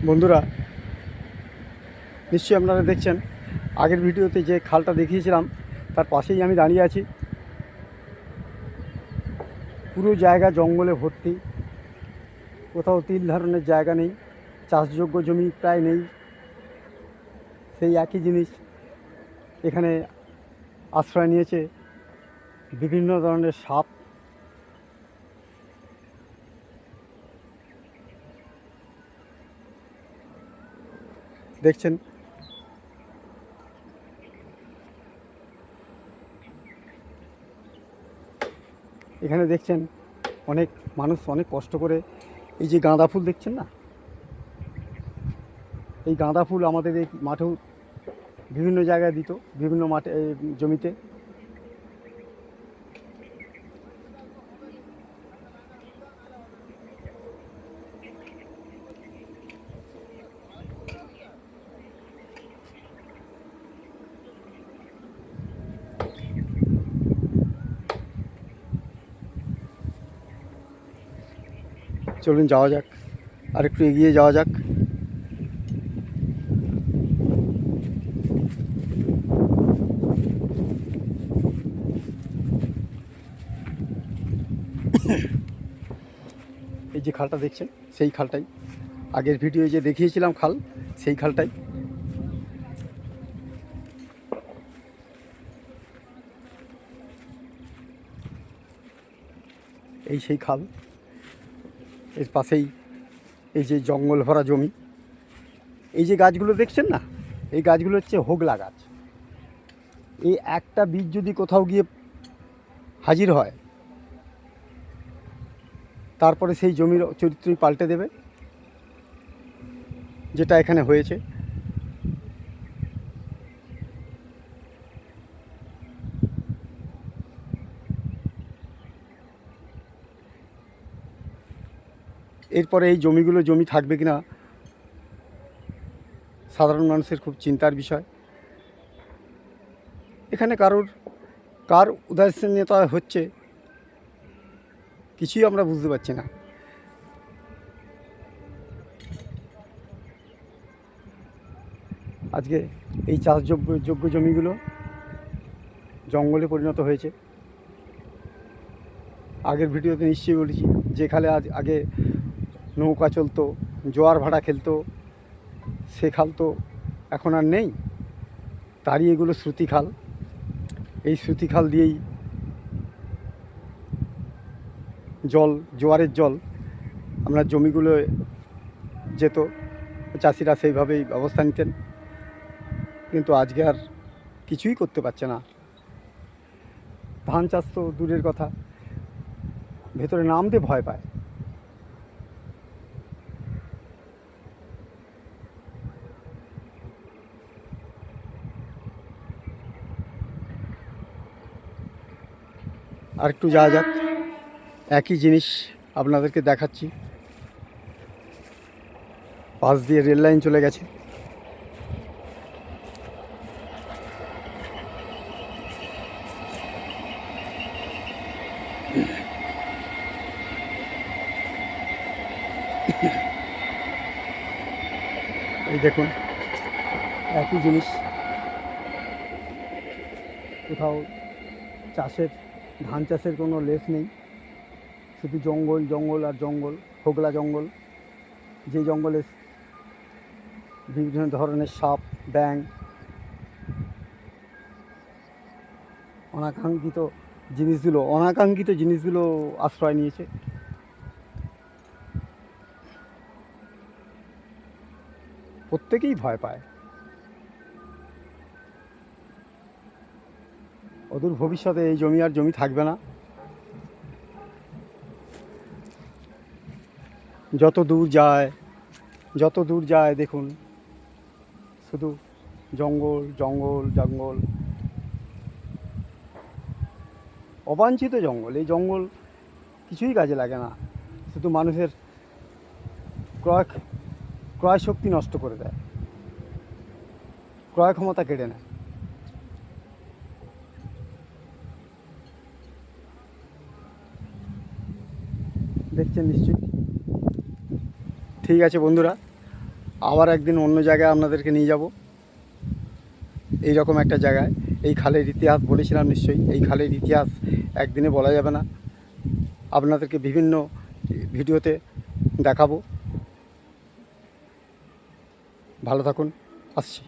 বন্ধুরা, নিশ্চয়ই আপনারা দেখছেন আগের ভিডিওতে যে খালটা দেখিয়েছিলাম তার পাশেই আমি দাঁড়িয়ে আছি। পুরো জায়গা জঙ্গলে ভর্তি, কোথাও তিল ধারণের জায়গা নেই, চাষযোগ্য জমি প্রায় নেই। সেই একই জিনিস এখানে আশ্রয় নিয়েছে বিভিন্ন ধরনের সাপ। দেখছেন এখানে, দেখছেন অনেক মানুষ অনেক কষ্ট করে এই যে গাঁদা ফুল দেখছেন না, এই গাঁদা ফুল আমাদের এই মাঠেও বিভিন্ন জায়গায় দিত, বিভিন্ন মাঠে জমিতে। চলুন যাওয়া যাক, আর একটু এগিয়ে যাওয়া যাক। এই যে খালটা দেখছেন, সেই খালটাই আগের ভিডিও যে দেখিয়েছিলাম খাল, সেই খালটাই। এই সেই খাল, এর পাশেই এই যে জঙ্গল ভরা জমি। এই যে গাছগুলো দেখছেন না, এই গাছগুলো হচ্ছে হোগলা গাছ। এই একটা বীজ যদি কোথাও গিয়ে হাজির হয়, তারপরে সেই জমির চরিত্রই পাল্টে দেবে, যেটা এখানে হয়েছে। এরপরে এই জমি থাকবে কিনা সাধারণ মানুষের খুব চিন্তার বিষয়। এখানে কার উদাসীনতা হচ্ছে কিছুই আমরা বুঝতে পারছি না। আজকে এই চাষযোগ্য জমিগুলো জঙ্গলে পরিণত হয়েছে। আগের ভিডিওতে নিশ্চয়ই বলেছি, যেখানে আগে নৌকা চলতো, জোয়ার ভাটা খেলতো, সে খাল তো এখন আর নেই। তারই এগুলো শ্রুতিখাল। এই শ্রুতিখাল দিয়েই জোয়ারের জল আমরা জমিগুলো যেত, চাষিরা সেইভাবেই ব্যবস্থা নিতেন। কিন্তু আজকে আর কিছুই করতে পারছে না। ধান চাষ তো দূরের কথা, ভেতরে নামতে ভয় পায়। আর একটু যাওয়া যাক, একই জিনিস আপনাদেরকে দেখাচ্ছি। পাশ দিয়ে রেল লাইন চলে গেছে। এই দেখুন, একই জিনিস, কোথাও ধান চাষের কোনো লেস নেই, শুধু জঙ্গল জঙ্গল আর জঙ্গল, হোগলা জঙ্গল। যে জঙ্গলে বিভিন্ন ধরনের সাপ, ব্যাঙ, অনাকাঙ্ক্ষিত জিনিসগুলো আশ্রয় নিয়েছে। প্রত্যেকেই ভয় পায়। অদূর ভবিষ্যতে এই জমি আর জমি থাকবে না। যত দূর যায় দেখুন, শুধু জঙ্গল জঙ্গল জঙ্গল, অবাঞ্ছিত জঙ্গল। এই জঙ্গল কিছুই কাজে লাগে না, শুধু মানুষের ক্রয় শক্তি নষ্ট করে দেয়, ক্রয় ক্ষমতা কেড়ে নেয়। দেখছেন নিশ্চয়ই। ঠিক আছে বন্ধুরা, আবার একদিন অন্য জায়গায় আপনাদেরকে নিয়ে যাব, এই রকম একটা জায়গায়। এই খালের ইতিহাস বলেছিলাম নিশ্চয়ই, এই খালের ইতিহাস একদিনে বলা যাবে না, আপনাদেরকে বিভিন্ন ভিডিওতে দেখাবো। ভালো থাকুন, আসছি।